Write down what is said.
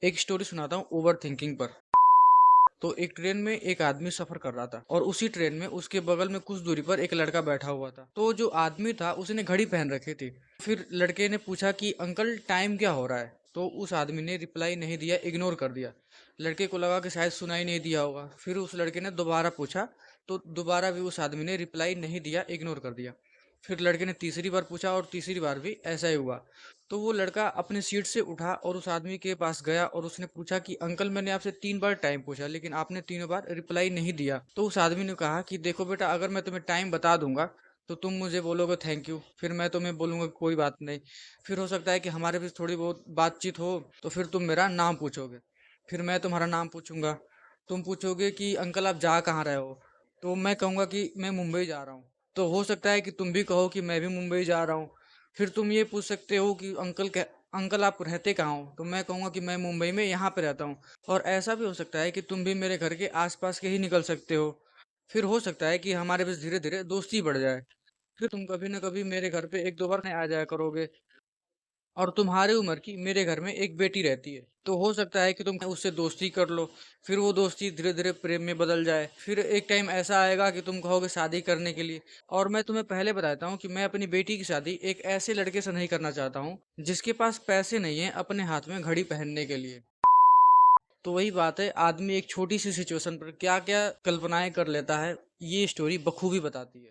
एक स्टोरी सुनाता हूँ ओवर थिंकिंग पर। तो एक ट्रेन में एक आदमी सफर कर रहा था और उसी ट्रेन में उसके बगल में कुछ दूरी पर एक लड़का बैठा हुआ था। तो जो आदमी था उसने घड़ी पहन रखी थी। फिर लड़के ने पूछा कि अंकल टाइम क्या हो रहा है। तो उस आदमी ने रिप्लाई नहीं दिया, इग्नोर कर दिया। लड़के को लगा कि शायद सुनाई नहीं दिया होगा। फिर उस लड़के ने दोबारा पूछा, तो दोबारा भी उस आदमी ने रिप्लाई नहीं दिया, इग्नोर कर दिया। फिर लड़के ने तीसरी बार पूछा और तीसरी बार भी ऐसा ही हुआ। तो वो लड़का अपने सीट से उठा और उस आदमी के पास गया और उसने पूछा कि अंकल मैंने आपसे 3 बार टाइम पूछा लेकिन आपने तीनों बार रिप्लाई नहीं दिया। तो उस आदमी ने कहा कि देखो बेटा, अगर मैं तुम्हें टाइम बता दूंगा तो तुम मुझे बोलोगे थैंक यू, फिर मैं तुम्हें बोलूंगा कोई बात नहीं। फिर हो सकता है कि हमारे बीच थोड़ी बहुत बातचीत हो, तो फिर तुम मेरा नाम पूछोगे। फिर मैं तुम्हारा नाम पूछूंगा। तुम पूछोगे कि अंकल आप जा कहाँ रहे हो। तो मैं कहूँगा कि मैं मुंबई जा रहा हूँ। तो हो सकता है कि तुम भी कहो कि मैं भी मुंबई जा रहा हूँ। फिर तुम ये पूछ सकते हो कि अंकल आप रहते कहाँ हो। तो मैं कहूँगा कि मैं मुंबई में यहाँ पे रहता हूँ। और ऐसा भी हो सकता है कि तुम भी मेरे घर के आसपास के ही निकल सकते हो। फिर हो सकता है कि हमारे बीच धीरे धीरे दोस्ती बढ़ जाए। फिर तुम कभी ना कभी मेरे घर पे एक दो बार आ जाया करोगे। और तुम्हारी उम्र की मेरे घर में एक बेटी रहती है, तो हो सकता है कि तुम उससे दोस्ती कर लो। फिर वो दोस्ती धीरे धीरे प्रेम में बदल जाए। फिर एक टाइम ऐसा आएगा कि तुम कहोगे शादी करने के लिए। और मैं तुम्हें पहले बताता हूँ कि मैं अपनी बेटी की शादी एक ऐसे लड़के से नहीं करना चाहता हूँ जिसके पास पैसे नहीं है अपने हाथ में घड़ी पहनने के लिए। तो वही बात है, आदमी एक छोटी सी सिचुएशन पर क्या क्या कल्पनाएं कर लेता है, ये स्टोरी बखूबी बताती है।